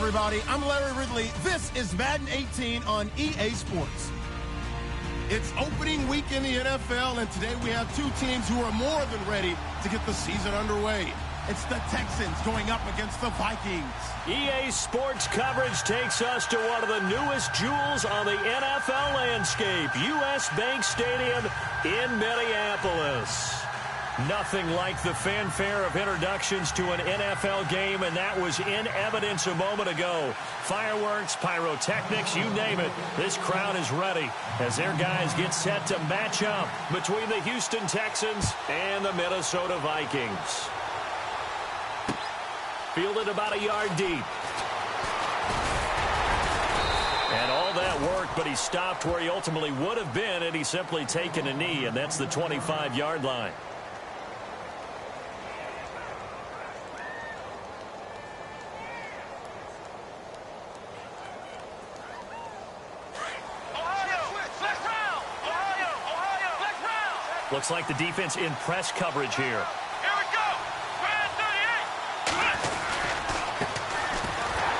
everybody. I'm Larry Ridley. This is Madden 18 on EA Sports. It's opening week in the NFL, and today we have two teams who are more than ready to get the season underway. It's the Texans going up against the Vikings. EA Sports coverage takes us to one of the newest jewels on the NFL landscape, US Bank Stadium in Minneapolis. Nothing like the fanfare of introductions to an NFL game, and that was in evidence a moment ago. Fireworks, pyrotechnics, you name it. This crowd is ready as their guys get set to match up between the Houston Texans and the Minnesota Vikings. Fielded about a yard deep. And all that work, but he stopped where he ultimately would have been had he simply taken a knee, and that's the 25-yard line. Looks like the defense in press coverage here. Here we go. Grand 38.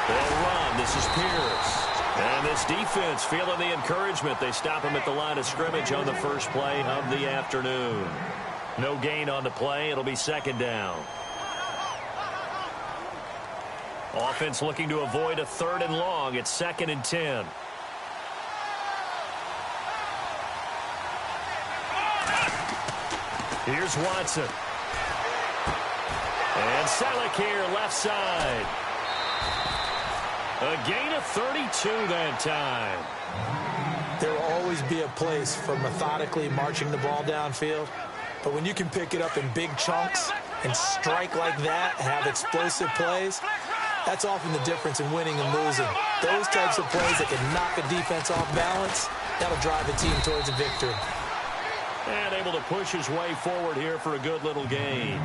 They'll run. This is Pierce. And this defense feeling the encouragement. They stop him at the line of scrimmage on the first play of the afternoon. No gain on the play. It'll be second down. Offense looking to avoid a 3rd and long. It's 2nd and 10. Here's Watson. And Selleck here, left side. A gain of 32 that time. There will always be a place for methodically marching the ball downfield. But when you can pick it up in big chunks and strike like that, have explosive plays, that's often the difference in winning and losing. Those types of plays that can knock a defense off balance, that'll drive a team towards a victory. And able to push his way forward here for a good little gain.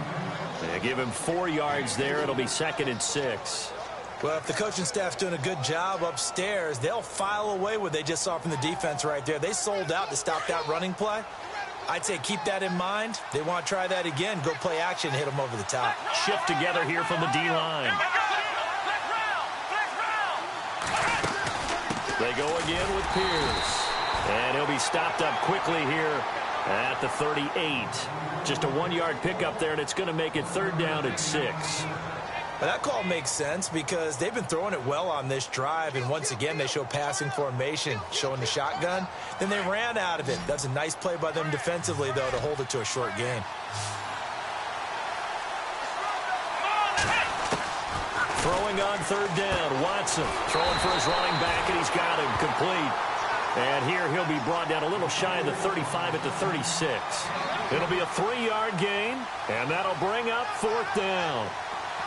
They give him 4 yards there. It'll be 2nd and 6. Well, if the coaching staff's doing a good job upstairs, they'll file away what they just saw from the defense right there. They sold out to stop that running play. I'd say keep that in mind. They want to try that again. Go play action, hit them over the top. Shift together here from the D-line. They go again with Pierce. And he'll be stopped up quickly here at the 38. Just a 1-yard pickup there, and it's going to make it 3rd down at 6. Well, that call makes sense because they've been throwing it well on this drive, and once again they show passing formation, showing the shotgun. Then they ran out of it. That's a nice play by them defensively, though, to hold it to a short gain. Throwing on 3rd down, Watson throwing for his running back, and he's got him complete. And here he'll be brought down a little shy of the 35 at the 36. It'll be a 3-yard gain, and that'll bring up 4th down.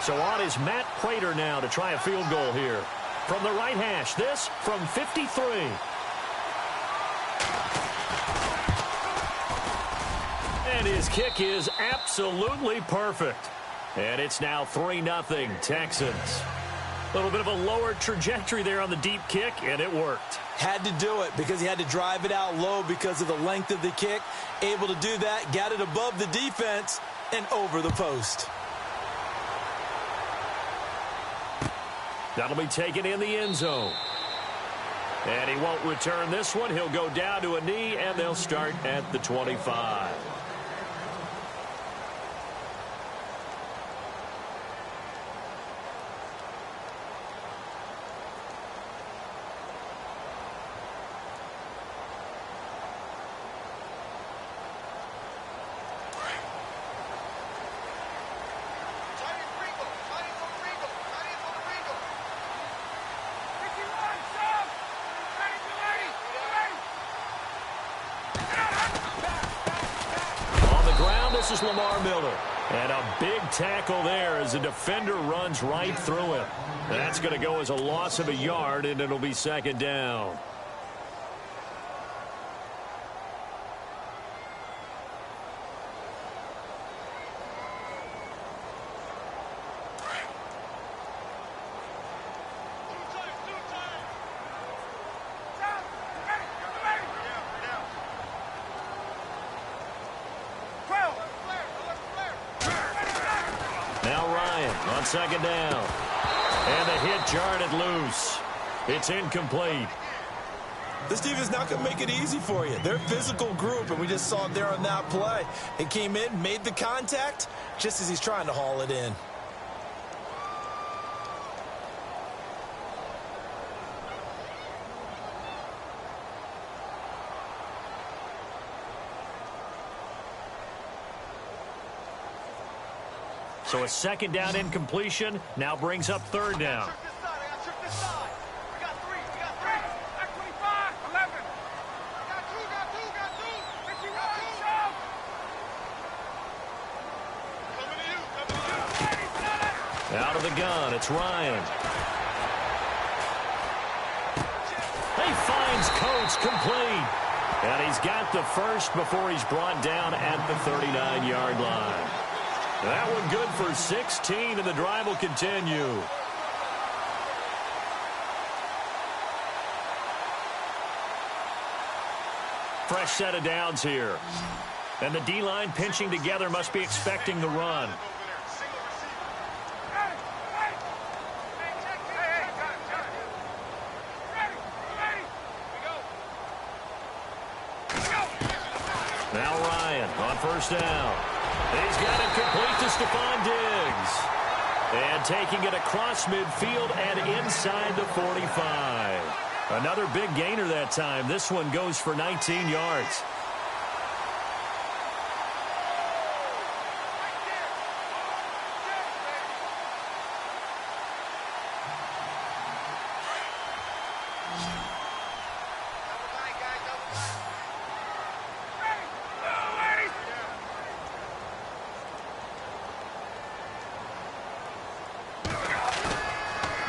So on is Matt Prater now to try a field goal here. From the right hash, this from 53. And his kick is absolutely perfect. And it's now 3-0 Texans. A little bit of a lower trajectory there on the deep kick, and it worked. Had to do it because he had to drive it out low because of the length of the kick. Able to do that, got it above the defense and over the post. That'll be taken in the end zone. And he won't return this one. He'll go down to a knee, and they'll start at the 25. This is Lamar Miller. And a big tackle there as the defender runs right through him. That's going to go as a loss of a yard, and it'll be 2nd down. On 2nd down. And the hit jarred it loose. It's incomplete. This team is not going to make it easy for you. They're a physical group, and we just saw it there on that play. It came in, made the contact, just as he's trying to haul it in. So a second down incompletion now brings up third down. Out of the gun, it's Ryan. He finds Coates complete. And he's got the first before he's brought down at the 39-yard line. That one good for 16, and the drive will continue. Fresh set of downs here. And the D-line pinching together must be expecting the run. Now Ryan on first down. He's got it complete to Stephon Diggs. And taking it across midfield and inside the 45. Another big gainer that time. This one goes for 19 yards.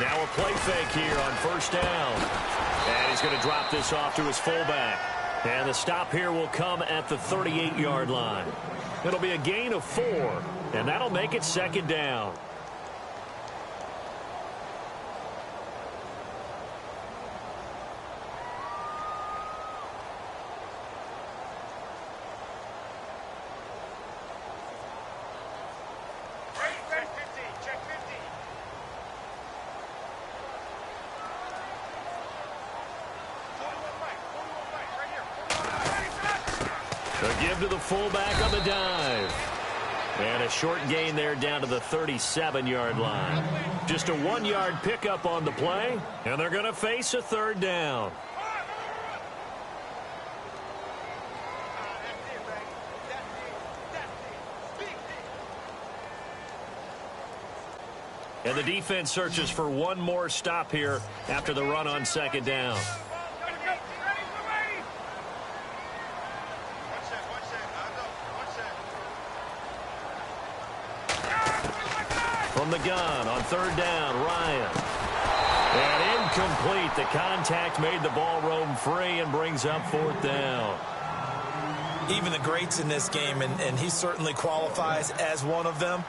Now a play fake here on first down. And he's going to drop this off to his fullback. And the stop here will come at the 38-yard line. It'll be a gain of 4, and that'll make it second down. The give to the fullback on the dive. And a short gain there down to the 37-yard line. Just a 1-yard pickup on the play, and they're going to face a third down. And the defense searches for one more stop here after the run on second down. From the gun on third down, Ryan. And incomplete. The contact made the ball roam free and brings up fourth down. Even the greats in this game, and he certainly qualifies as one of them,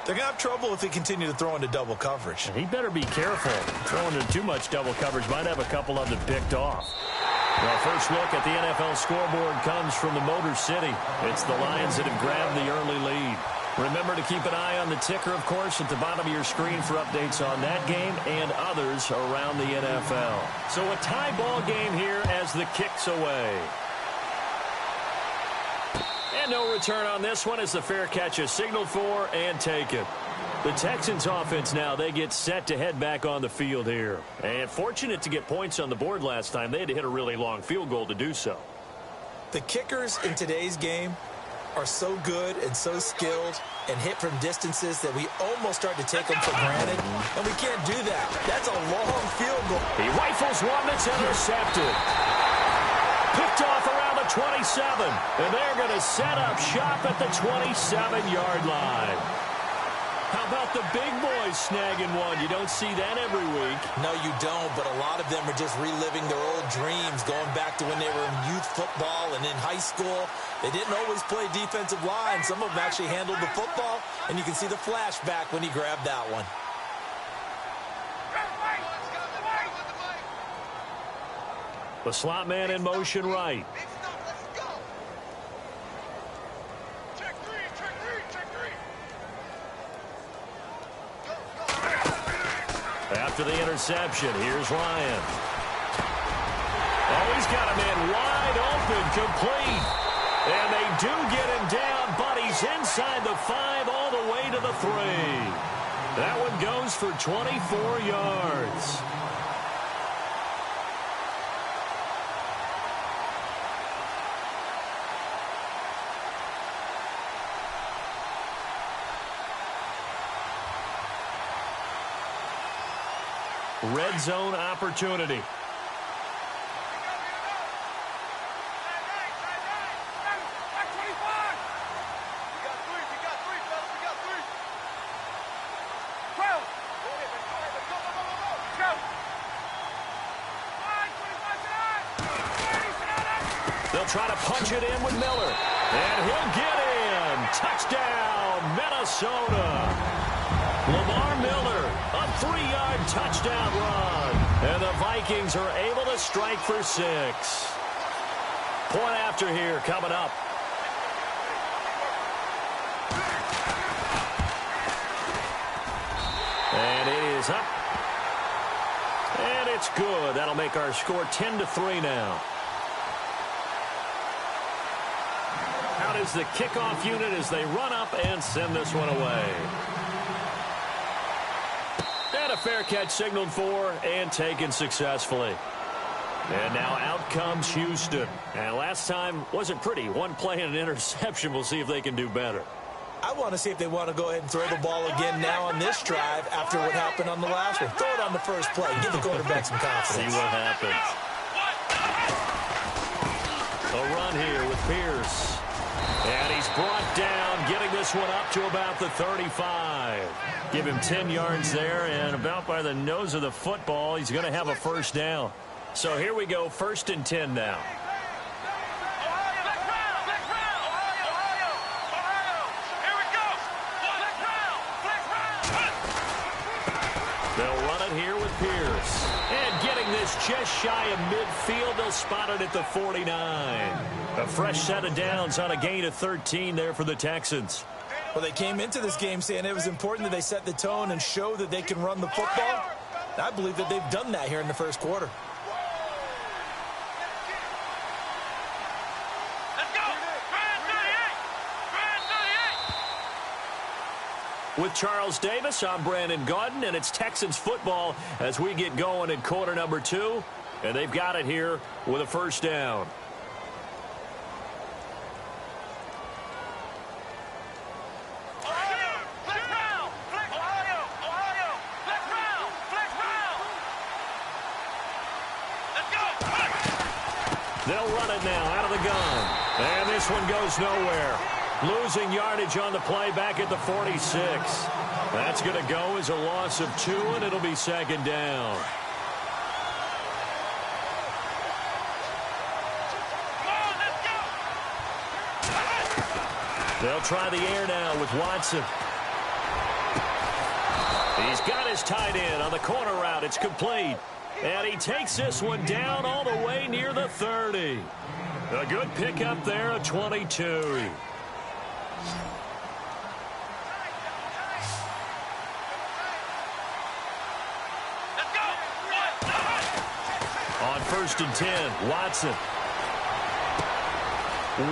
they're going to have trouble if they continue to throw into double coverage. And he better be careful. Throwing into too much double coverage might have a couple of them picked off. Well, first look at the NFL scoreboard comes from the Motor City. It's the Lions that have grabbed the early lead. Remember to keep an eye on the ticker, of course, at the bottom of your screen for updates on that game and others around the NFL. So a tie ball game here as the kick's away. And no return on this one as the fair catch is signaled for and taken. The Texans offense now, they get set to head back on the field here. And fortunate to get points on the board last time. They had to hit a really long field goal to do so. The kickers in today's game are so good and so skilled and hit from distances that we almost start to take them for granted, and we can't do that. That's a long field goal. He rifles one that's intercepted. Picked off around the 27, and they're going to set up shop at the 27-yard line. How about the big boys snagging one? You don't see that every week. No, you don't, but a lot of them are just reliving their old dreams, going back to when they were in youth football and in high school. They didn't always play defensive line. Some of them actually handled the football, and you can see the flashback when he grabbed that one. The slot man in motion right. After the interception, here's Ryan. Oh, he's got a man wide open, complete. And they do get him down, but he's inside the 5 all the way to the 3. That one goes for 24 yards. Red zone opportunity. They'll try to punch it in with Miller. And he'll get in. Touchdown, Minnesota. Lamar Miller, a 3-yard touchdown run. And the Vikings are able to strike for 6. Point after here coming up. And it is up. And it's good. That'll make our score 10-3 now. Out is the kickoff unit as they run up and send this one away. And a fair catch signaled for and taken successfully. And now out comes Houston. And last time wasn't pretty. One play and an interception. We'll see if they can do better. I want to see if they want to go ahead and throw the ball again now on this drive after what happened on the last one. Throw it on the first play. Give the quarterback some confidence. See what happens. A run here with Pierce. And he's brought down, getting this one up to about the 35. Give him 10 yards there, and about by the nose of the football, he's going to have a first down. So here we go, 1st and 10 now. They'll run it here with Pierce. And getting this just shy of midfield, they'll spot it at the 49. A fresh set of downs on a gain of 13 there for the Texans. Well, they came into this game saying it was important that they set the tone and show that they can run the football. I believe that they've done that here in the first quarter. With Charles Davis, I'm Brandon Gaudin, and it's Texans football as we get going in quarter number 2. And they've got it here with a first down. They'll run it now out of the gun. And this one goes nowhere. Losing yardage on the play back at the 46. That's going to go as a loss of 2, and it'll be 2nd down. They'll try the air now with Watson. He's got his tight end on the corner route. It's complete. And he takes this one down all the way near the 30. A good pickup there, a 22. On 1st and 10, Watson.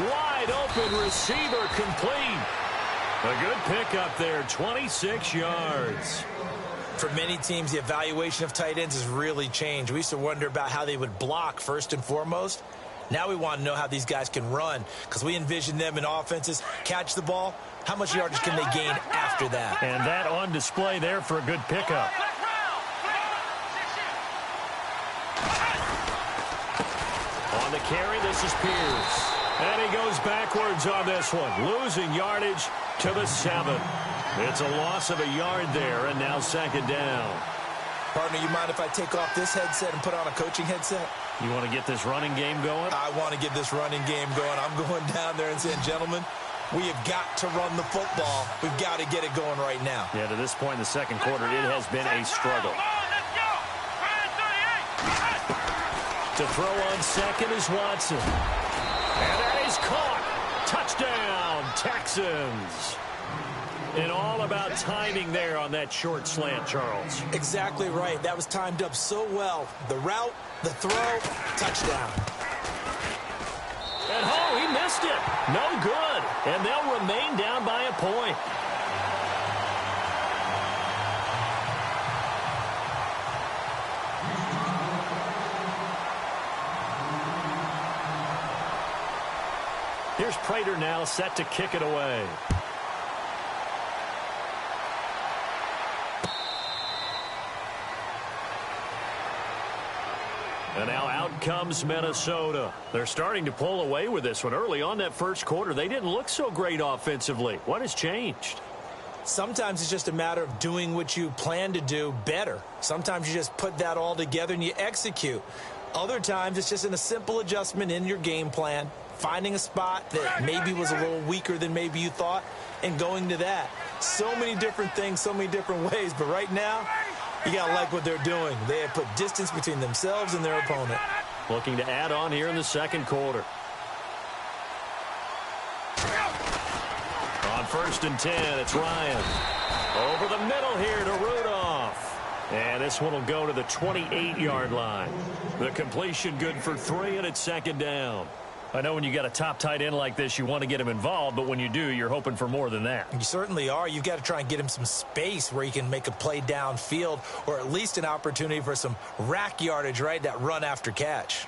Wide open receiver, complete. A good pickup there, 26 yards. For many teams, the evaluation of tight ends has really changed. We used to wonder about how they would block first and foremost. Now we want to know how these guys can run, because we envision them in offenses catch the ball. How much yardage can they gain after that? And that on display there for a good pickup. On the carry, this is Pierce. And he goes backwards on this one, losing yardage to the 7. It's a loss of a yard there, and now 2nd down. Partner, you mind if I take off this headset and put on a coaching headset? You want to get this running game going? I want to get this running game going. I'm going down there and saying, gentlemen, we have got to run the football. We've got to get it going right now. Yeah, to this point in the second quarter, it has been a struggle. To throw on second is Watson. And that is caught. Touchdown, Texans. And all about timing there on that short slant, Charles. Exactly right. That was timed up so well. The route, the throw, touchdown. And he missed it. No good. And they'll remain down by a point. Here's Prater now set to kick it away. And now out comes Minnesota. They're starting to pull away with this one. Early on that first quarter, they didn't look so great offensively. What has changed? Sometimes it's just a matter of doing what you plan to do better. Sometimes you just put that all together and you execute. Other times it's just a simple adjustment in your game plan, finding a spot that maybe was a little weaker than maybe you thought, and going to that. So many different things, so many different ways, but right now, you got to like what they're doing. They have put distance between themselves and their opponent. Looking to add on here in the second quarter. On 1st and 10, it's Ryan. Over the middle here to Rudolph. And this one will go to the 28-yard line. The completion good for 3, and it's 2nd down. I know when you got a top tight end like this, you want to get him involved, but when you do, you're hoping for more than that. You certainly are. You've got to try and get him some space where he can make a play downfield, or at least an opportunity for some rack yardage, right? That run after catch.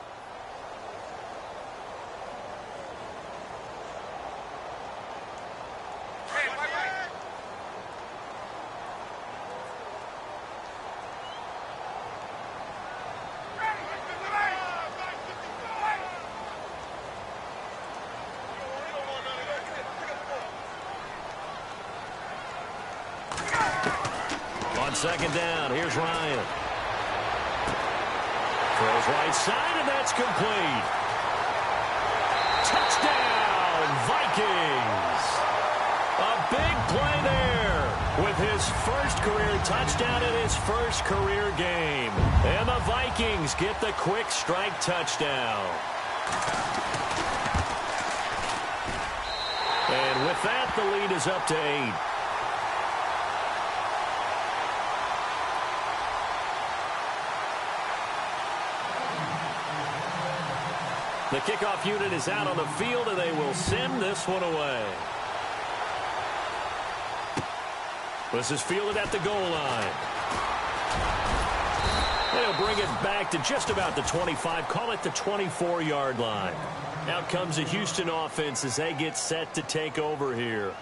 On 2nd down, here's Ryan. Throws right side, and that's complete. Touchdown, Vikings. A big play there with his first career touchdown in his first career game. And the Vikings get the quick strike touchdown. And with that, the lead is up to 8. The kickoff unit is out on the field, and they will send this one away. This is fielded at the goal line. They'll bring it back to just about the 25, call it the 24-yard line. Out comes the Houston offense as they get set to take over here.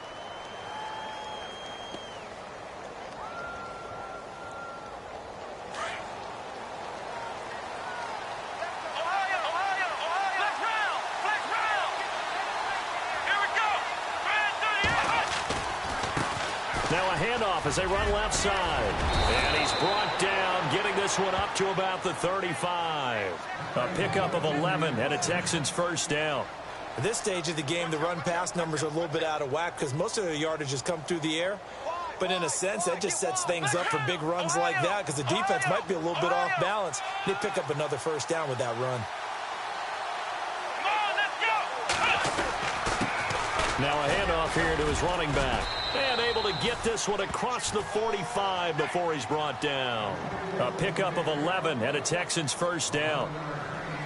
Now a handoff as they run left side. And he's brought down, getting this one up to about the 35. A pickup of 11 and a Texans first down. At this stage of the game, the run-pass numbers are a little bit out of whack because most of their yardage has come through the air. But in a sense, that just sets things up for big runs like that because the defense might be a little bit off balance. They pick up another first down with that run. Now a handoff here to his running back. And able to get this one across the 45 before he's brought down. A pickup of 11 and a Texans first down.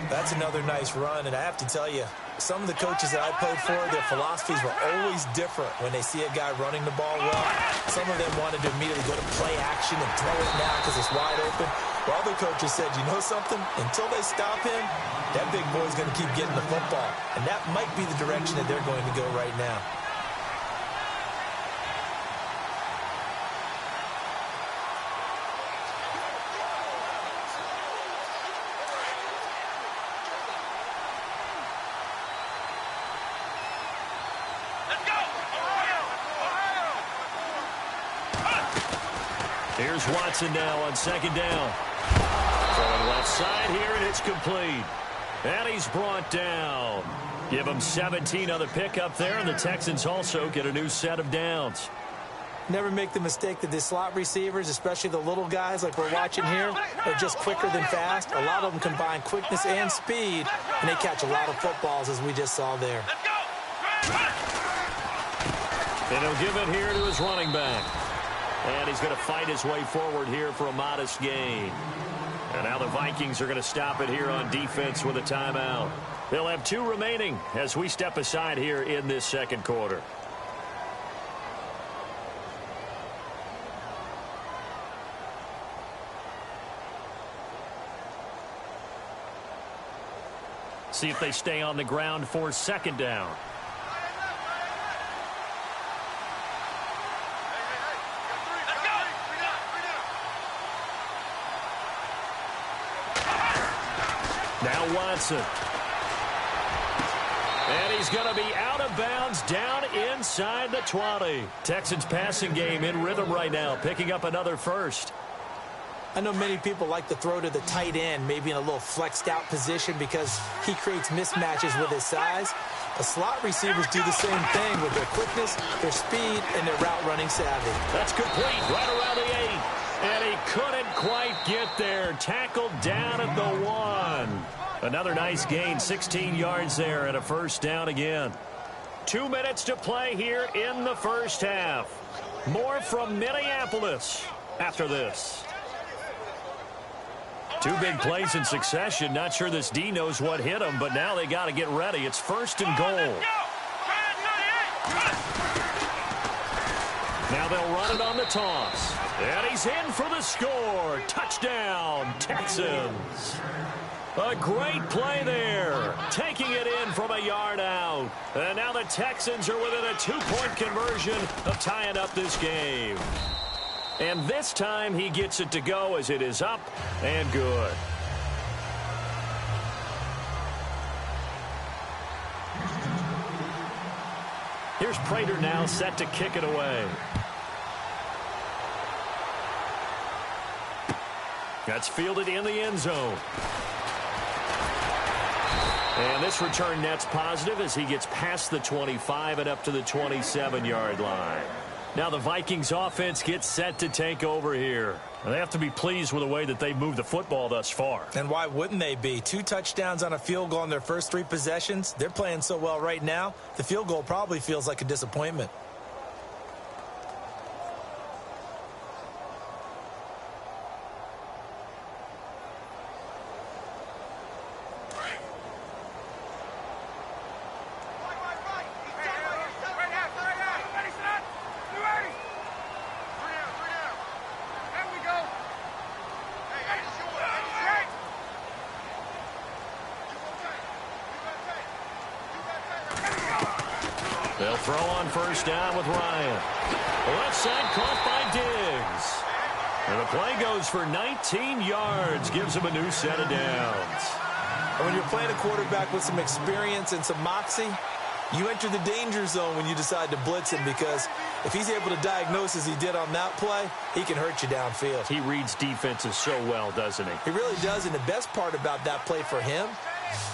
That's another nice run, and I have to tell you, some of the coaches that I played for, their philosophies were always different when they see a guy running the ball well. Some of them wanted to immediately go to play action and throw it now because it's wide open. While other coaches said, you know something? Until they stop him, that big boy's going to keep getting the football. And that might be the direction that they're going to go right now. Here's Watson now on 2nd down. Throwing left side here, and it's complete. And he's brought down. Give him 17 on the pickup there, and the Texans also get a new set of downs. Never make the mistake that the slot receivers, especially the little guys like we're watching here, are just quicker than fast. A lot of them combine quickness and speed, and they catch a lot of footballs, as we just saw there. And he'll give it here to his running back. And he's going to fight his way forward here for a modest gain. And now the Vikings are going to stop it here on defense with a timeout. They'll have 2 remaining as we step aside here in this second quarter. See if they stay on the ground for second down. Now Watson. And he's going to be out of bounds down inside the 20. Texans passing game in rhythm right now, picking up another first. I know many people like to throw to the tight end, maybe in a little flexed out position because he creates mismatches with his size. But slot receivers do the same thing with their quickness, their speed, and their route running savvy. That's complete right around the 8. And he couldn't quite get there. Tackled down at the 1. Another nice gain, 16 yards there and a first down again. 2 minutes to play here in the first half. More from Minneapolis after this. 2 big plays in succession. Not sure this D knows what hit him, but now they got to get ready. It's first and goal. Now they'll run it on the toss. And he's in for the score. Touchdown, Texans. A great play there. Taking it in from a yard out. And now the Texans are within a 2-point conversion of tying up this game. And this time he gets it to go as it is up and good. Here's Prater now set to kick it away. That's fielded in the end zone. And this return net's positive as he gets past the 25 and up to the 27-yard line. Now the Vikings offense gets set to take over here. They have to be pleased with the way that they moved the football thus far. And why wouldn't they be? 2 touchdowns on a field goal in their first 3 possessions. They're playing so well right now, the field goal probably feels like a disappointment. They'll throw on first down with Ryan. Left side caught by Diggs. And the play goes for 19 yards. Gives him a new set of downs. And when you're playing a quarterback with some experience and some moxie, you enter the danger zone when you decide to blitz him, because if he's able to diagnose as he did on that play, he can hurt you downfield. He reads defenses so well, doesn't he? He really does, and the best part about that play for him,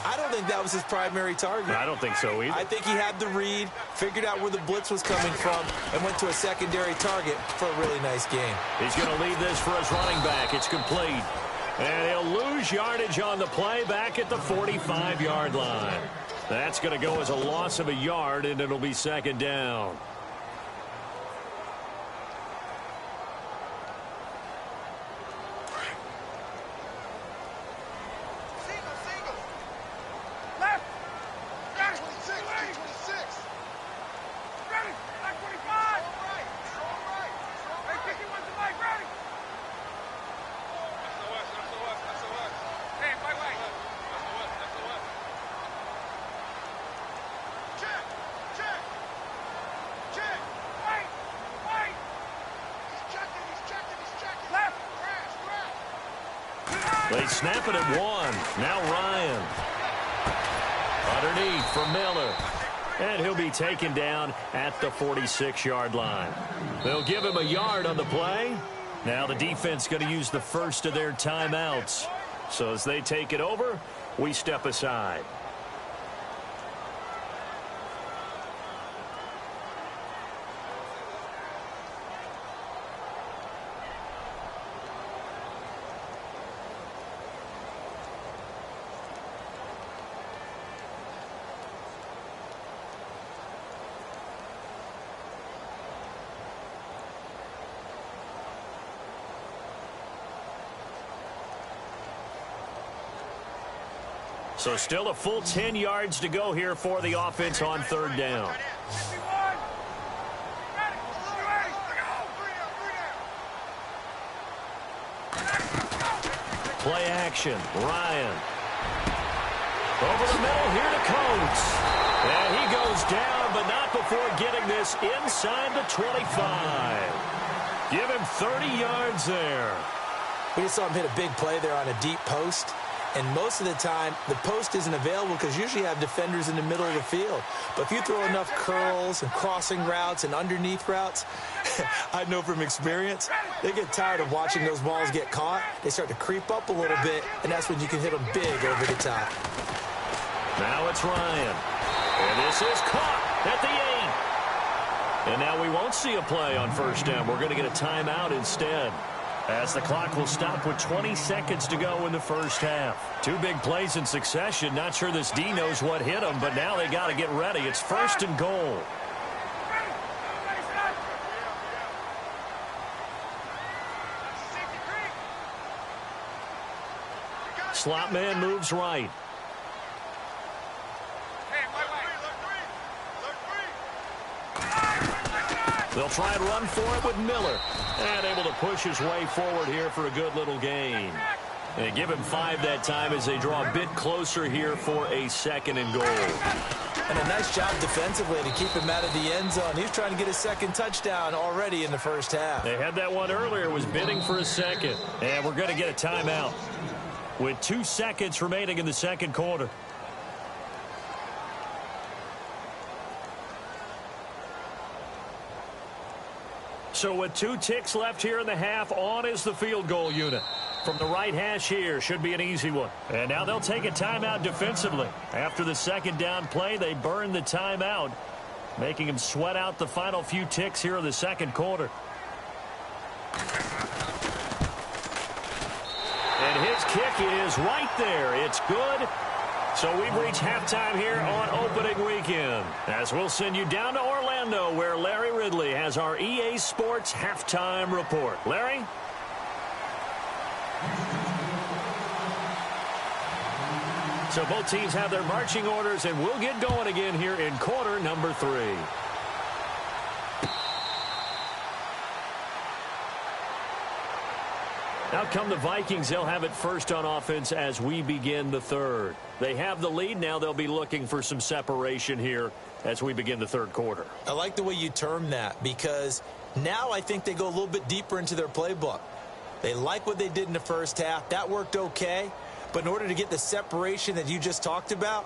I don't think that was his primary target. I don't think so either. I think he had the read, figured out where the blitz was coming from, and went to a secondary target for a really nice game. He's going to lead this for his running back. It's complete. And he'll lose yardage on the play back at the 45-yard line. That's going to go as a loss of a yard, and it'll be second down. They snap it at 1. Now Ryan. Underneath for Miller. And he'll be taken down at the 46-yard line. They'll give him a yard on the play. Now the defense going to use the first of their timeouts. So as they take it over, we step aside. So still a full 10 yards to go here for the offense on third down. Play action. Ryan. Over the middle here to Coates. And he goes down, but not before getting this inside the 25. Give him 30 yards there. We just saw him hit a big play there on a deep post. And most of the time, the post isn't available because usually you have defenders in the middle of the field. But if you throw enough curls and crossing routes and underneath routes, I know from experience, they get tired of watching those balls get caught. They start to creep up a little bit, and that's when you can hit them big over the top. Now it's Ryan. And this is caught at the 8. And now we won't see a play on first down. We're going to get a timeout instead, as the clock will stop with 20 seconds to go in the first half. Two big plays in succession. Not sure this D knows what hit them, but now they got to get ready. It's first and goal. Slot man moves right. They'll try and run for it with Miller. And able to push his way forward here for a good little gain. They give him 5 that time as they draw a bit closer here for a second and goal. And a nice job defensively to keep him out of the end zone. He's trying to get his second touchdown already in the first half. They had that one earlier, was bidding for a second. And we're going to get a timeout with 2 seconds remaining in the second quarter. So with 2 ticks left here in the half, on is the field goal unit. From the right hash here, should be an easy one. And now they'll take a timeout defensively. After the second down play, they burn the timeout, making him sweat out the final few ticks here in the second quarter. And his kick is right there. It's good. So we've reached halftime here on opening weekend, as we'll send you down to Orlando, where Larry Ridley has our EA Sports halftime report. Larry? So both teams have their marching orders, and we'll get going again here in quarter number 3. Out come the Vikings. They'll have it first on offense as we begin the third. They have the lead. Now they'll be looking for some separation here as we begin the third quarter. I like the way you term that, because now I think they go a little bit deeper into their playbook. They like what they did in the first half. That worked okay. But in order to get the separation that you just talked about,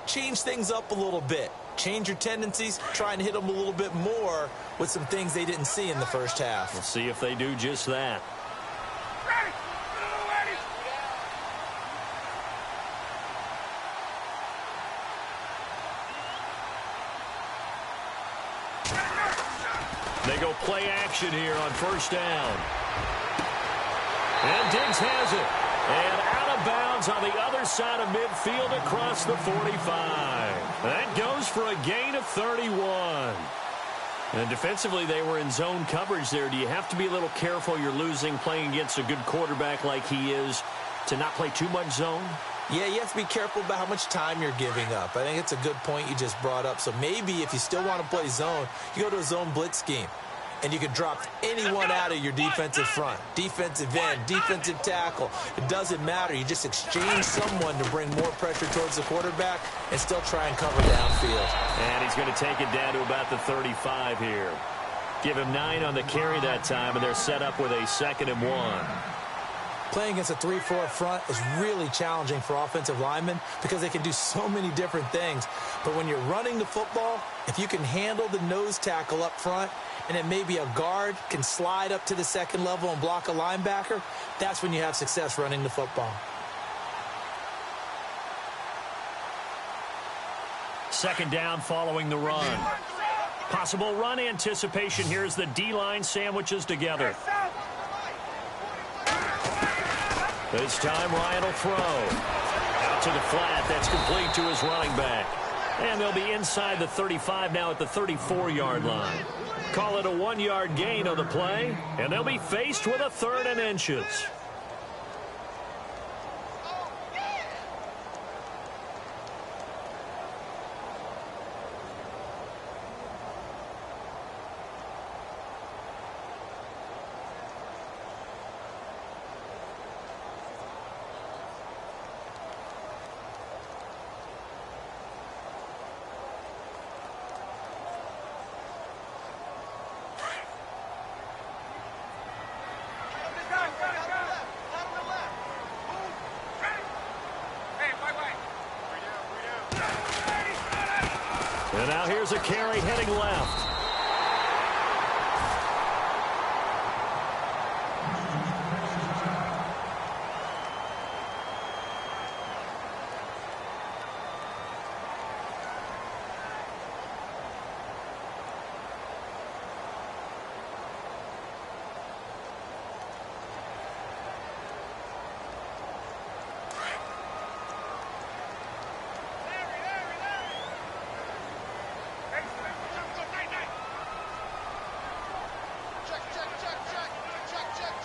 change things up a little bit. Change your tendencies, try and hit them a little bit more with some things they didn't see in the first half. We'll see if they do just that. They go play action here on first down. And Diggs has it. And out of bounds on the other side of midfield across the 45. That goes for a gain of 31. And defensively, they were in zone coverage there. Do you have to be a little careful? You're losing playing against a good quarterback like he is to not play too much zone? Yeah, you have to be careful about how much time you're giving up. I think it's a good point you just brought up. So maybe if you still want to play zone, you go to a zone blitz scheme. And you can drop anyone out of your defensive front. Defensive end, defensive tackle. It doesn't matter. You just exchange someone to bring more pressure towards the quarterback and still try and cover downfield. And he's going to take it down to about the 35 here. Give him 9 on the carry that time, and they're set up with a 2nd and 1. Playing against a 3-4 front is really challenging for offensive linemen because they can do so many different things. But when you're running the football, if you can handle the nose tackle up front, and then maybe a guard can slide up to the second level and block a linebacker, that's when you have success running the football. Second down following the run. Possible run anticipation here as the D-line sandwiches together. This time Ryan will throw. Out to the flat. That's complete to his running back. And they'll be inside the 35 now at the 34-yard line. Call it a 1-yard gain on the play, and they'll be faced with a 3rd and inches. Now here's a carry heading left.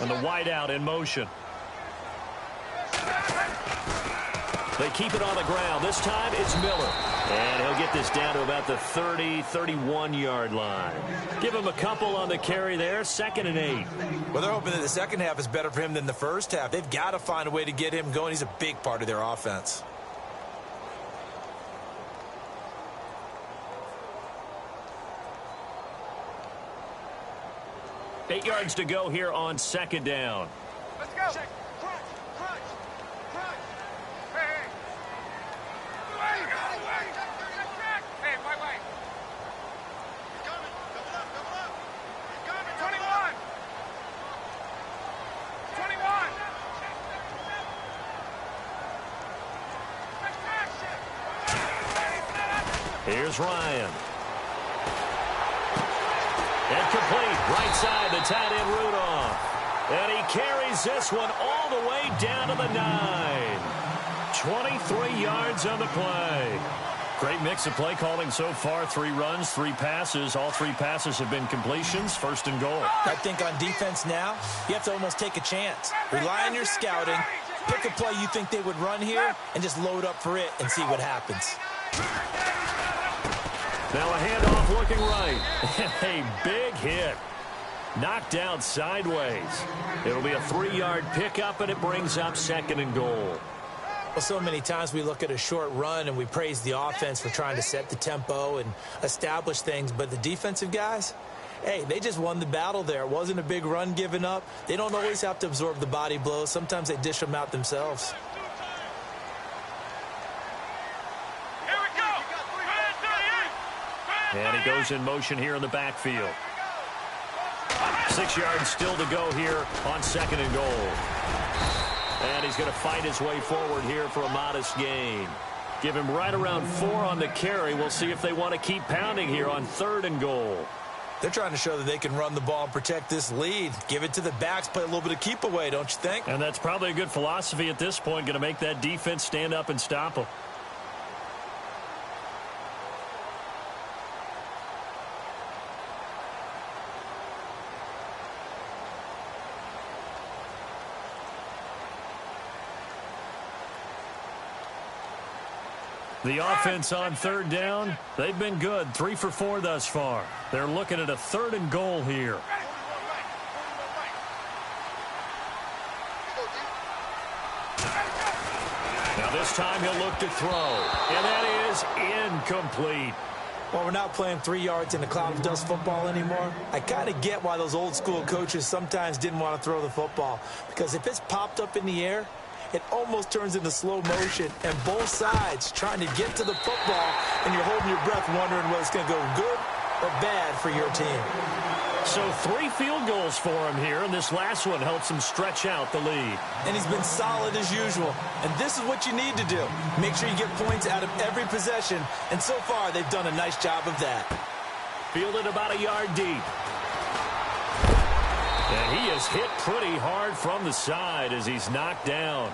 And the wideout in motion. They keep it on the ground. This time it's Miller. And he'll get this down to about the 30, 31-yard line. Give him a couple on the carry there. 2nd and 8. Well, they're hoping that the second half is better for him than the first half. They've got to find a way to get him going. He's a big part of their offense. Eight yards to go here on 2nd down. Let's go. Check. Crunch. Hey. Hey, wait. He's coming. Double up. He's coming. 21. 21. Here's Ryan. And complete. Right side, the tight end Rudolph. And he carries this one all the way down to the 9. 23 yards on the play. Great mix of play calling so far. 3 runs, 3 passes. All 3 passes have been completions. 1st and goal. I think on defense now, you have to almost take a chance. Rely on your scouting. Pick a play you think they would run here and just load up for it and see what happens. Now a handoff looking right. A big hit. Knocked down sideways. It'll be a 3-yard pickup, and it brings up 2nd and goal. Well, so many times we look at a short run and we praise the offense for trying to set the tempo and establish things, but the defensive guys, hey, they just won the battle there. It wasn't a big run given up. They don't always have to absorb the body blows. Sometimes they dish them out themselves. And he goes in motion here in the backfield. 6 yards still to go here on 2nd and goal. And he's going to fight his way forward here for a modest gain. Give him right around 4 on the carry. We'll see if they want to keep pounding here on 3rd and goal. They're trying to show that they can run the ball and protect this lead. Give it to the backs, play a little bit of keep away, don't you think? And that's probably a good philosophy at this point. Going to make that defense stand up and stop them. The offense on 3rd down, they've been good. 3 for 4 thus far. They're looking at a 3rd and goal here. Now this time he'll look to throw. And that is incomplete. Well, we're not playing 3 yards in a cloud of dust football anymore. I kind of get why those old school coaches sometimes didn't want to throw the football. Because if it's popped up in the air, it almost turns into slow motion, and both sides trying to get to the football, and you're holding your breath wondering whether it's going to go good or bad for your team. So 3 field goals for him here, and this last one helps him stretch out the lead. And he's been solid as usual, and this is what you need to do. Make sure you get points out of every possession, and so far they've done a nice job of that. Fielded about a yard deep. And he is hit pretty hard from the side as he's knocked down.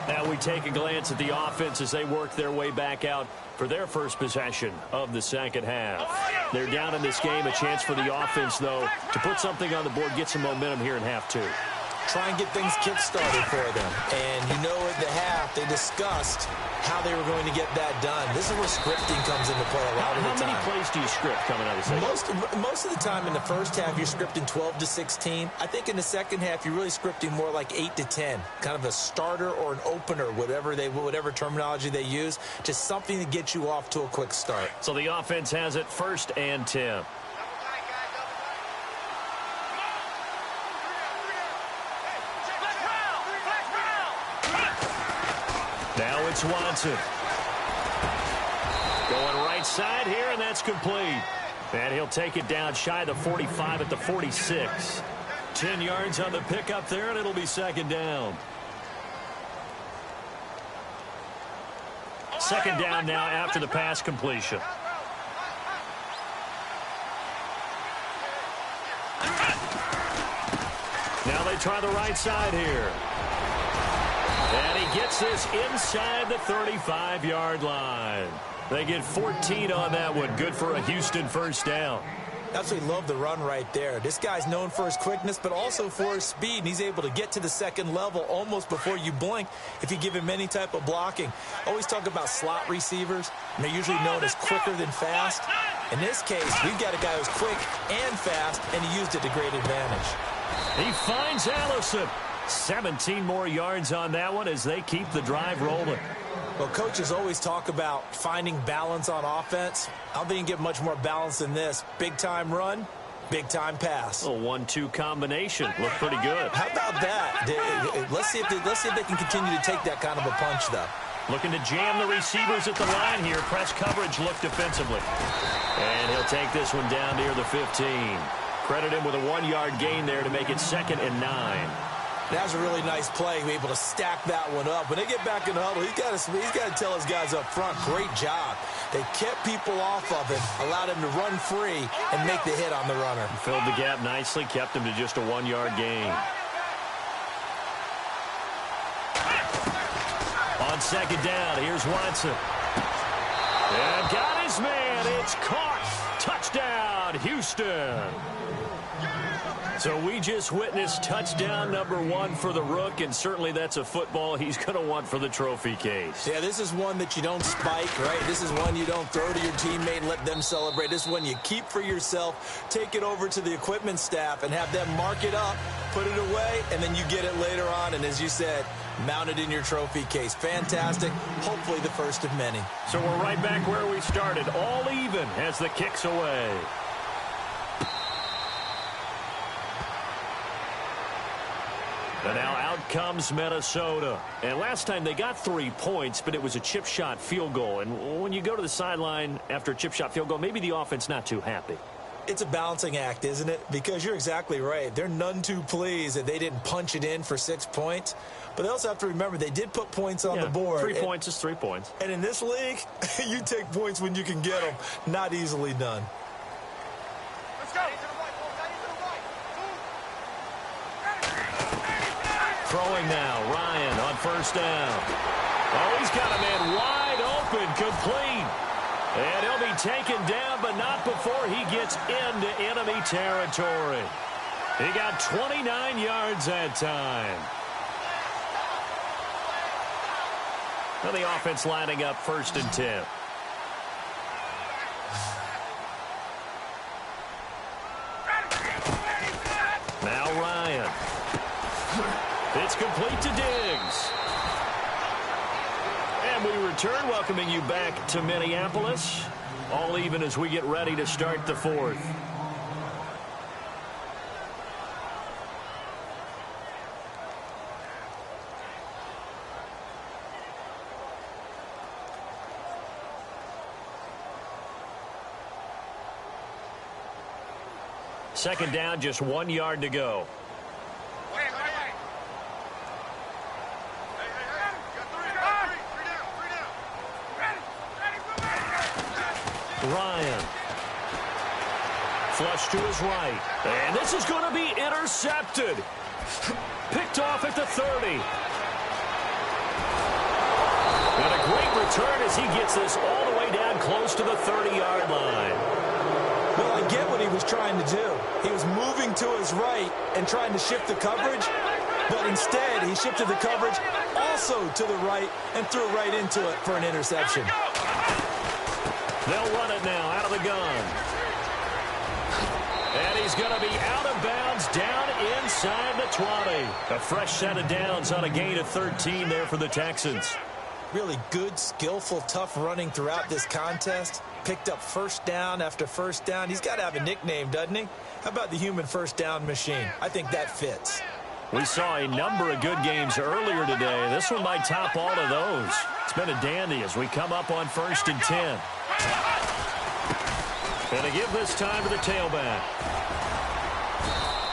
Now we take a glance at the offense as they work their way back out for their first possession of the 2nd half. They're down in this game. A chance for the offense, though, to put something on the board, get some momentum here in half 2. Try and get things kick-started for them. And you know at the half they discussed how they were going to get that done. This is where scripting comes into play a lot of the time. How many plays do you script coming out of the second? Most of the time in the first half you're scripting 12 to 16. I think in the second half you're really scripting more like 8 to 10. Kind of a starter or an opener, whatever terminology they use. Just something to get you off to a quick start. So the offense has it 1st and 10. Now it's Watson. Going right side here, and that's complete. And he'll take it down shy of the 45 at the 46. 10 yards on the pickup there, and it'll be second down. Second down now after the pass completion. Now they try the right side here. And he gets this inside the 35-yard line. They get 14 on that one. Good for a Houston first down. Absolutely love the run right there. This guy's known for his quickness, but also for his speed, and he's able to get to the second level almost before you blink if you give him any type of blocking. Always talk about slot receivers, and they're usually known as quicker than fast. In this case, we've got a guy who's quick and fast, and he used it to great advantage. He finds Allison. 17 more yards on that one as they keep the drive rolling. Well, coaches always talk about finding balance on offense. I don't think you can get much more balance than this. Big-time run, big-time pass. A 1-2 combination. Looked pretty good. How about that? Let's see if they can continue to take that kind of a punch, though. Looking to jam the receivers at the line here. Press coverage look defensively. And he'll take this one down near the 15. Credit him with a 1-yard gain there to make it 2nd and 9. That was a really nice play, be able to stack that one up. When they get back in the huddle, he's got to tell his guys up front, great job. They kept people off of him, allowed him to run free and make the hit on the runner. Filled the gap nicely, kept him to just a 1-yard gain. On second down, here's Watson. And got his man. It's caught. Touchdown, Houston. So we just witnessed touchdown number 1 for the Rook, and certainly that's a football he's going to want for the trophy case. Yeah, this is one that you don't spike, right? This is one you don't throw to your teammate and let them celebrate. This is one you keep for yourself, take it over to the equipment staff, and have them mark it up, put it away, and then you get it later on, and as you said, mount it in your trophy case. Fantastic. Hopefully the first of many. So we're right back where we started, all even as the kick's away. And now out comes Minnesota. And last time they got 3 points, but it was a chip shot field goal. And when you go to the sideline after a chip shot field goal, maybe the offense not too happy. It's a balancing act, isn't it? Because you're exactly right. They're none too pleased that they didn't punch it in for 6 points. But they also have to remember they did put points on the board. 3 points is 3 points. And in this league, you take points when you can get them. Not easily done. Let's go. Throwing now, Ryan on first down. Oh, he's got a man wide open, complete. And he'll be taken down, but not before he gets into enemy territory. He got 29 yards that time. Now the offense lining up 1st and 10. Now Ryan. It's complete to Diggs. And we return, welcoming you back to Minneapolis. All even as we get ready to start the 4th. Second down, just 1 yard to go. Ryan. Flush to his right. And this is going to be intercepted. Picked off at the 30. And a great return as he gets this all the way down close to the 30-yard line. Well, I get what he was trying to do. He was moving to his right and trying to shift the coverage, but instead he shifted the coverage also to the right and threw right into it for an interception. They'll run it now out of the gun. And he's going to be out of bounds down inside the 20. A fresh set of downs on a gain of 13 there for the Texans. Really good, skillful, tough running throughout this contest. Picked up first down after first down. He's got to have a nickname, doesn't he? How about the human first down machine? I think that fits. We saw a number of good games earlier today. This one might top all of those. It's been a dandy as we come up on 1st and 10. And they give this time to the tailback.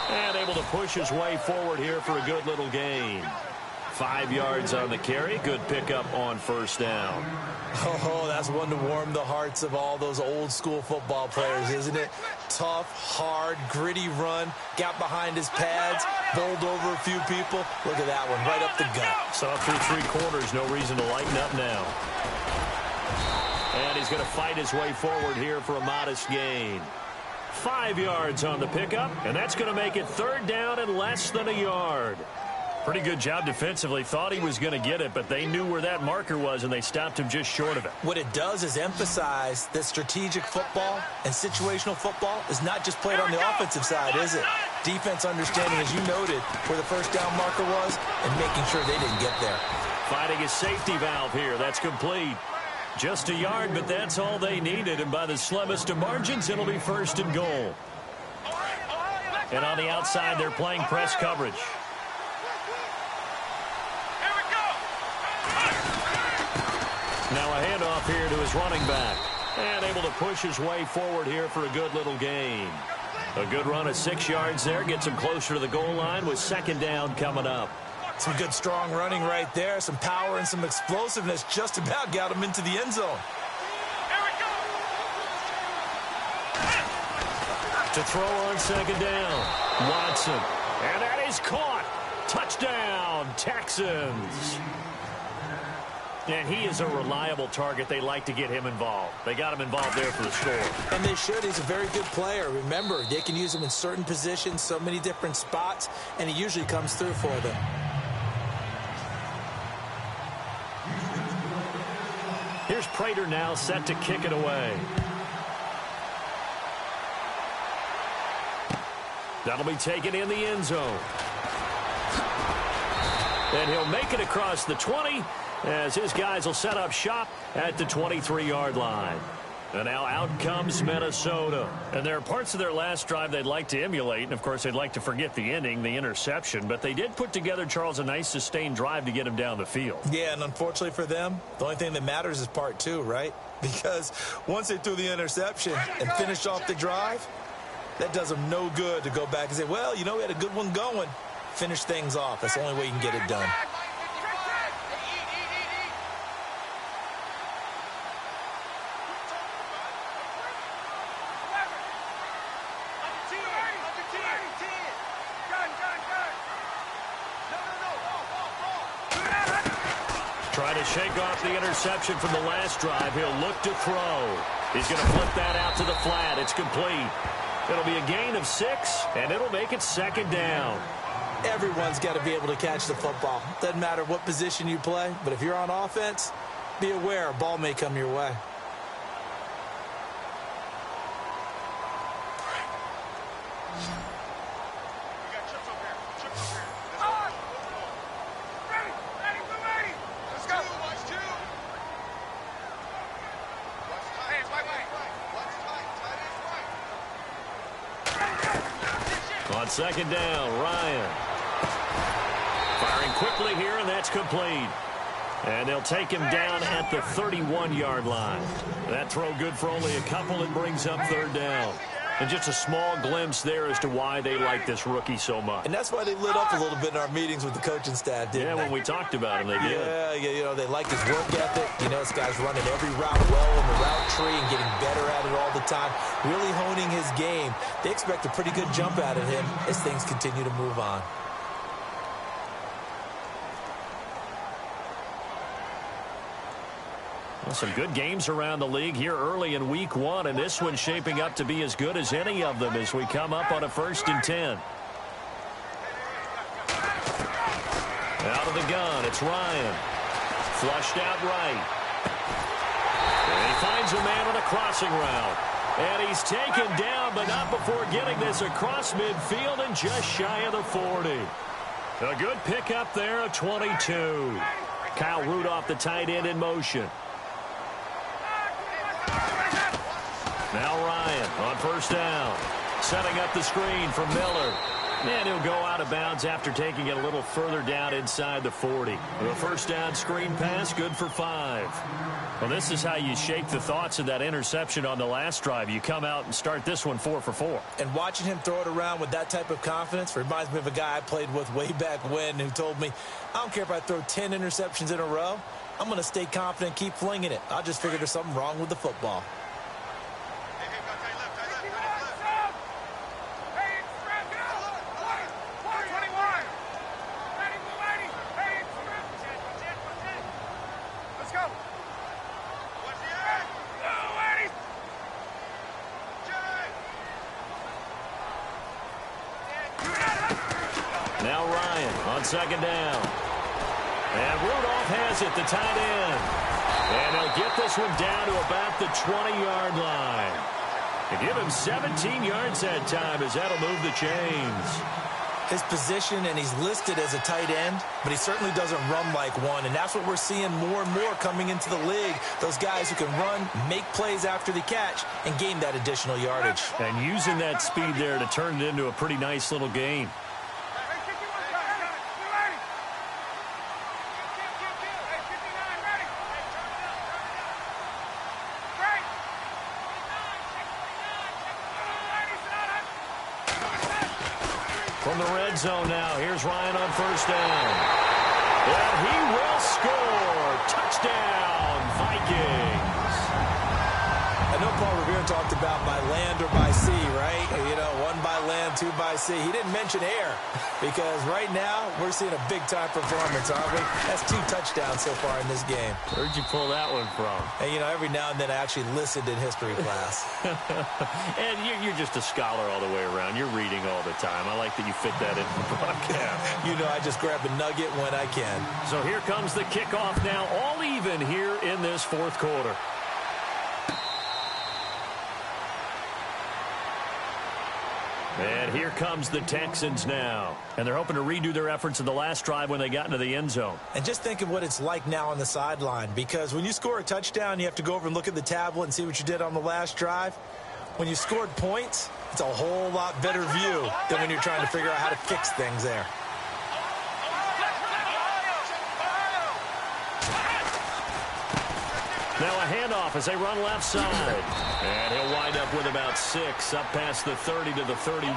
And able to push his way forward here for a good little gain. 5 yards on the carry. Good pickup on first down. Oh, that's one to warm the hearts of all those old school football players, isn't it? Tough, hard, gritty run. Got behind his pads, bowled over a few people. Look at that one, right up the gut. Saw through 3 quarters. No reason to lighten up now. And he's going to fight his way forward here for a modest gain. 5 yards on the pickup, and that's going to make it third down and less than a yard. Pretty good job defensively. Thought he was going to get it, but they knew where that marker was, and they stopped him just short of it. What it does is emphasize that strategic football and situational football is not just played on the offensive side, is it? Defense understanding, as you noted, where the first down marker was and making sure they didn't get there. Finding a safety valve here. That's complete. Just a yard, but that's all they needed, and by the slimmest of margins, it'll be first and goal. And on the outside, they're playing press coverage. Now a handoff here to his running back. And able to push his way forward here for a good little gain. A good run of 6 yards there. Gets him closer to the goal line with second down coming up. Some good strong running right there. Some power and some explosiveness. Just about got him into the end zone. To throw on second down. Watson. And that is caught. Touchdown, Texans. And he is a reliable target. They like to get him involved. They got him involved there for the score. And they should. He's a very good player. Remember, they can use him in certain positions, so many different spots, and he usually comes through for them. Here's Prater now set to kick it away. That'll be taken in the end zone. And he'll make it across the 20 as his guys will set up shop at the 23-yard line. And now out comes Minnesota. And there are parts of their last drive they'd like to emulate. And, of course, they'd like to forget the ending, the interception. But they did put together, Charles, a nice sustained drive to get him down the field. Yeah, and unfortunately for them, the only thing that matters is part 2, right? Because once they threw the interception and finished off the drive, that does them no good to go back and say, well, you know, we had a good one going. Finish things off. That's the only way you can get it done. Trying to shake off the interception from the last drive. He'll look to throw. He's going to flip that out to the flat. It's complete. It'll be a gain of 6, and it'll make it second down. Everyone's got to be able to catch the football. Doesn't matter what position you play, but if you're on offense, be aware a ball may come your way. On second down, Ryan. Firing quickly here, and that's complete. And they'll take him down at the 31-yard line. That throw good for only a couple and brings up third down. And just a small glimpse there as to why they like this rookie so much. And that's why they lit up a little bit in our meetings with the coaching staff, didn't they? When we talked about him, they did. Yeah, you know, they like his work ethic. You know, this guy's running every route well in the route tree and getting better at it all the time, really honing his game. They expect a pretty good jump out of him as things continue to move on. Well, some good games around the league here early in week 1, and this one's shaping up to be as good as any of them as we come up on a 1st and 10. Out of the gun, it's Ryan. Flushed out right. And he finds a man on a crossing route. And he's taken down, but not before getting this across midfield and just shy of the 40. A good pickup there of 22. Kyle Rudolph, the tight end, in motion. Now Ryan on first down. Setting up the screen for Miller. And he'll go out of bounds after taking it a little further down inside the 40. The first down screen pass, good for 5. Well, this is how you shape the thoughts of that interception on the last drive. You come out and start this one 4 for 4. And watching him throw it around with that type of confidence reminds me of a guy I played with way back when who told me, I don't care if I throw 10 interceptions in a row. I'm going to stay confident, keep flinging it. I just figured there's something wrong with the football. Now Ryan on second down. And Rudolph has it, the tight end. And he'll get this one down to about the 20-yard line. To give him 17 yards that time as that'll move the chains. His position, and he's listed as a tight end, but he certainly doesn't run like one, and that's what we're seeing more and more coming into the league. Those guys who can run, make plays after the catch, and gain that additional yardage. And using that speed there to turn it into a pretty nice little game. From the red zone now, here's Ryan on first down. And he will score. Touchdown, Vikings. I know Paul Revere talked about by land or by sea, right? You know, 1 by land, 2 by sea. He didn't mention air because right now we're seeing a big-time performance, aren't we? That's 2 touchdowns so far in this game. Where'd you pull that one from? And, you know, every now and then I actually listened in history class. And you're just a scholar all the way around. You're reading all the time. I like that you fit that in the broadcast. You know, I just grab a nugget when I can. So here comes the kickoff now, all even here in this fourth quarter. And here comes the Texans now. And they're hoping to redo their efforts in the last drive when they got into the end zone. And just think of what it's like now on the sideline, because when you score a touchdown, you have to go over and look at the tablet and see what you did on the last drive. When you scored points, it's a whole lot better view than when you're trying to figure out how to fix things there. Now a handoff as they run left side. And he'll wind up with about 6 up past the 30 to the 31.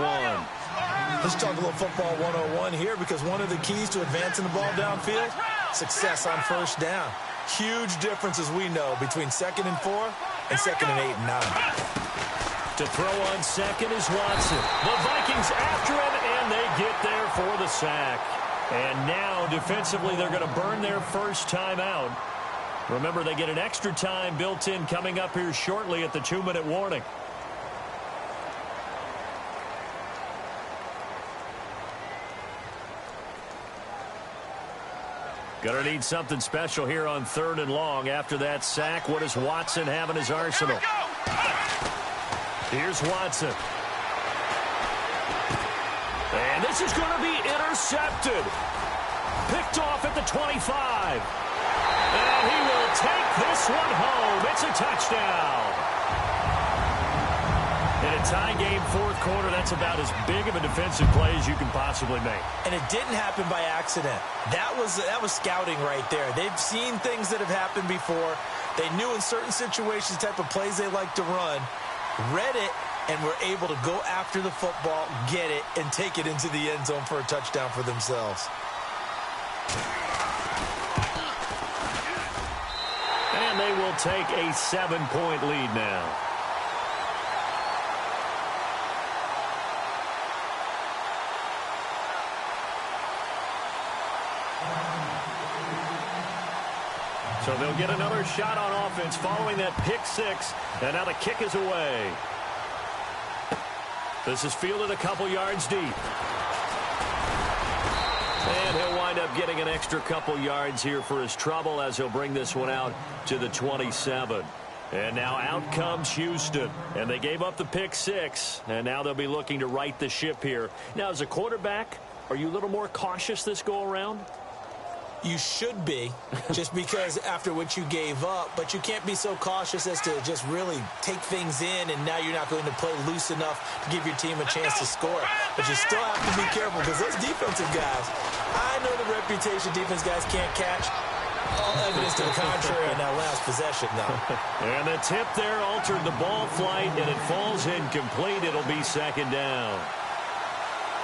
Let's talk a little football 101 here, because one of the keys to advancing the ball downfield, success on first down. Huge difference, as we know, between 2nd and 4 and 2nd and 8 and 9. To throw on second is Watson. The Vikings after him, and they get there for the sack. And now defensively they're going to burn their first time out. Remember, they get an extra time built in coming up here shortly at the 2-minute warning. Gonna need something special here on 3rd and long. After that sack, what does Watson have in his arsenal? Here's Watson. And this is going to be intercepted. Picked off at the 25. And he will take this one home. It's a touchdown. In a tie game, fourth quarter, that's about as big of a defensive play as you can possibly make. And it didn't happen by accident. That was scouting right there. They've seen things that have happened before. They knew in certain situations the type of plays they like to run, read it, and were able to go after the football, get it, and take it into the end zone for a touchdown for themselves. And they will take a 7-point lead now. So they'll get another shot on offense following that pick six. And now the kick is away. This is fielded a couple yards deep. And he'll wind up getting an extra couple yards here for his trouble as he'll bring this one out to the 27. And now out comes Houston. And they gave up the pick six. And now they'll be looking to right the ship here. Now, as a quarterback, are you a little more cautious this go around? You should be, just because after what you gave up, but you can't be so cautious as to just really take things in, and now you're not going to play loose enough to give your team a chance to score. But you still have to be careful, because those defensive guys, I know the reputation defense guys can't catch. All evidence to the contrary on that last possession, though. And the tip there altered the ball flight, and it falls incomplete. It'll be second down.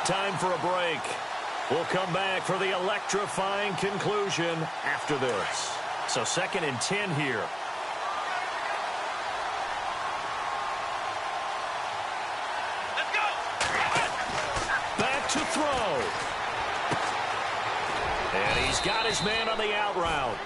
Time for a break. We'll come back for the electrifying conclusion after this. So 2nd and 10 here. Let's go. Back to throw. And he's got his man on the out route.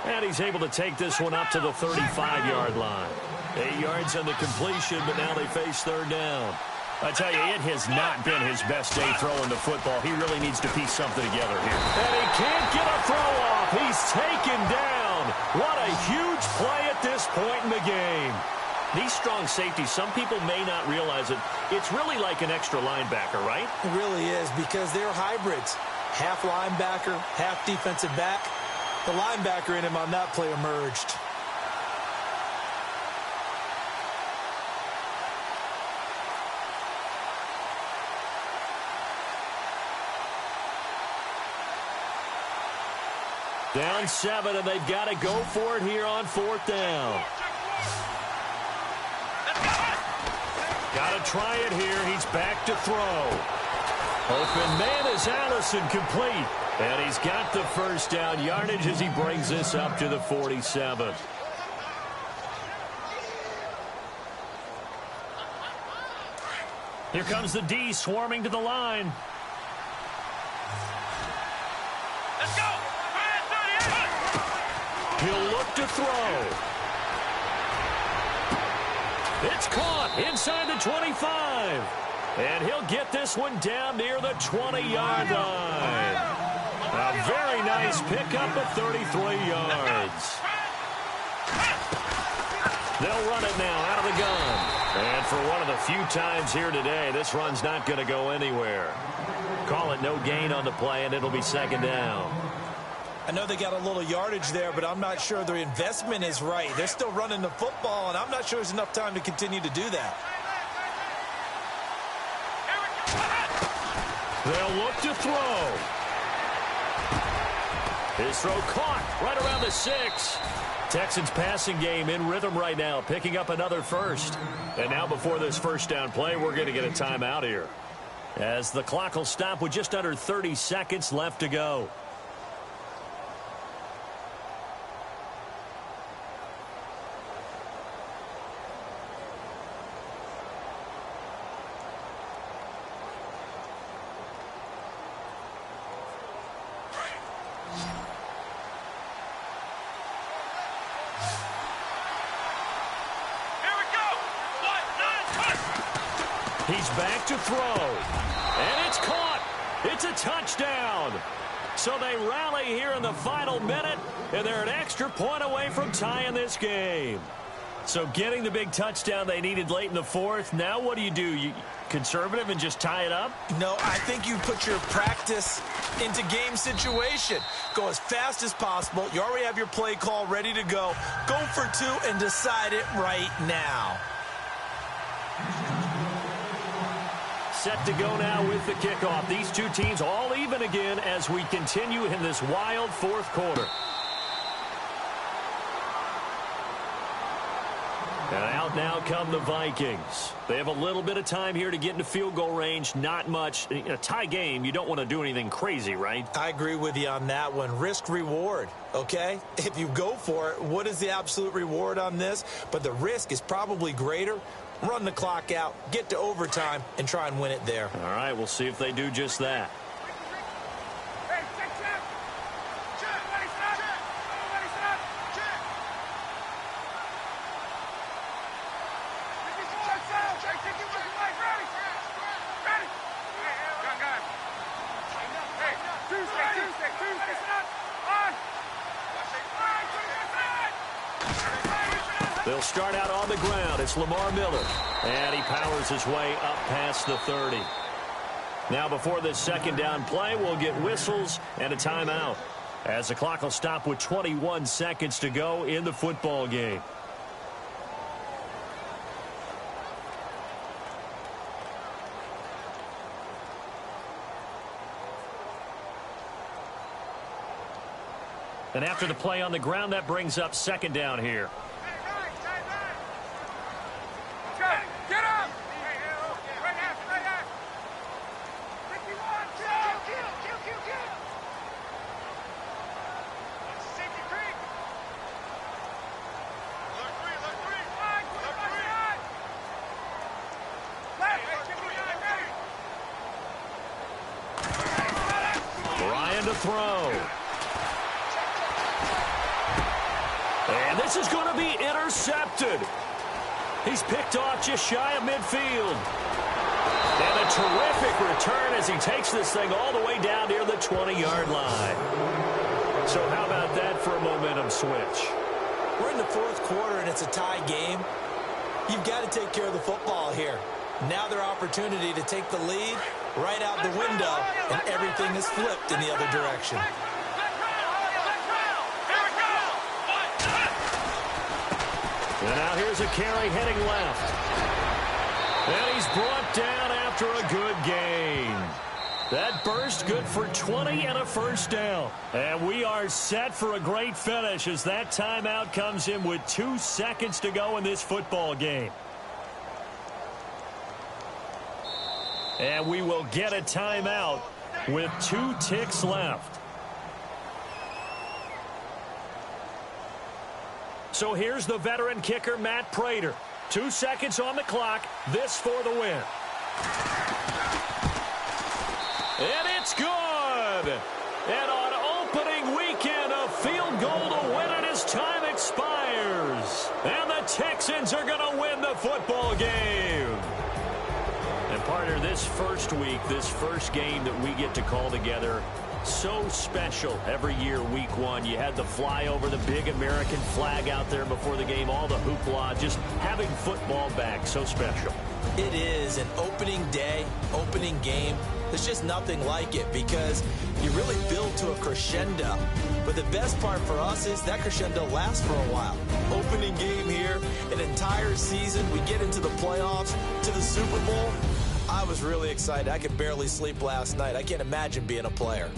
And he's able to take this one up to the 35-yard line. 8 yards on the completion, but now they face 3rd down. I tell you, it has not been his best day throwing the football. He really needs to piece something together here. And he can't get a throw off. He's taken down. What a huge play at this point in the game. These strong safeties, some people may not realize it. It's really like an extra linebacker, right? It really is, because they're hybrids. Half linebacker, half defensive back. The linebacker in him on that play emerged. Down 7, and they've got to go for it here on 4th down. Got to try it here. He's back to throw. Open man is Allison, complete. And he's got the 1st down yardage as he brings this up to the 47. Here comes the D swarming to the line. Let's go. He'll look to throw. It's caught inside the 25. And he'll get this one down near the 20-yard line. A very nice pickup of 33 yards. They'll run it now out of the gun. And for one of the few times here today, this run's not going to go anywhere. Call it no gain on the play, and it'll be 2nd down. I know they got a little yardage there, but I'm not sure their investment is right. They're still running the football, and I'm not sure there's enough time to continue to do that. They'll look to throw. His throw caught right around the 6. Texans passing game in rhythm right now, picking up another 1st. And now before this 1st down play, we're going to get a timeout here, as the clock will stop with just under 30 seconds left to go. He's back to throw. And it's caught. It's a touchdown. So they rally here in the final minute, and they're an extra point away from tying this game. So getting the big touchdown they needed late in the 4th. Now what do? You conservative and just tie it up? No, I think you put your practice into game situation. Go as fast as possible. You already have your play call ready to go. Go for 2 and decide it right now. Set to go now with the kickoff. These two teams all even again as we continue in this wild 4th quarter. And out now come the Vikings. They have a little bit of time here to get into field goal range. Not much. In a tie game, you don't want to do anything crazy, right? I agree with you on that one. Risk reward, okay? If you go for it, what is the absolute reward on this? But the risk is probably greater. Run the clock out, get to overtime, and try and win it there. All right, we'll see if they do just that. They'll start out on the ground. It's Lamar Miller. And he powers his way up past the 30. Now before this 2nd down play, we'll get whistles and a timeout. as the clock will stop with 21 seconds to go in the football game. And after the play on the ground, that brings up second down here. Get up! Ryan to throw. And this is going to be intercepted. He's picked off just shy of midfield. And a terrific return as he takes this thing all the way down near the 20-yard line. So how about that for a momentum switch? We're in the fourth quarter, and it's a tie game. You've got to take care of the football here. Now their opportunity to take the lead right out the window, and everything is flipped in the other direction. And now here's a carry heading left. And he's brought down after a good gain. That burst good for 20 and a first down. And we are set for a great finish as that timeout comes in with 2 seconds to go in this football game. And we will get a timeout with 2 ticks left. So here's the veteran kicker, Matt Prater. 2 seconds on the clock. This for the win. And it's good. And on opening weekend, a field goal to win it as time expires. And the Texans are going to win the football game. And partner, this first week, this first game that we get to call together, so special every year, week one. You had the flyover, the big American flag out there before the game, all the hoopla, just having football back, so special. It is an opening day, opening game. There's just nothing like it because you really build to a crescendo. But the best part for us is that crescendo lasts for a while. Opening game here, an entire season. We get into the playoffs, to the Super Bowl. I was really excited. I could barely sleep last night. I can't imagine being a player.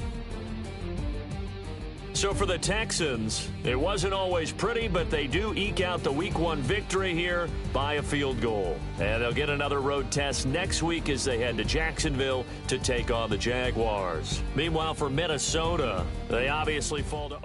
So for the Texans, it wasn't always pretty, but they do eke out the week one victory here by a field goal. And they'll get another road test next week as they head to Jacksonville to take on the Jaguars. Meanwhile, for Minnesota, they obviously fall to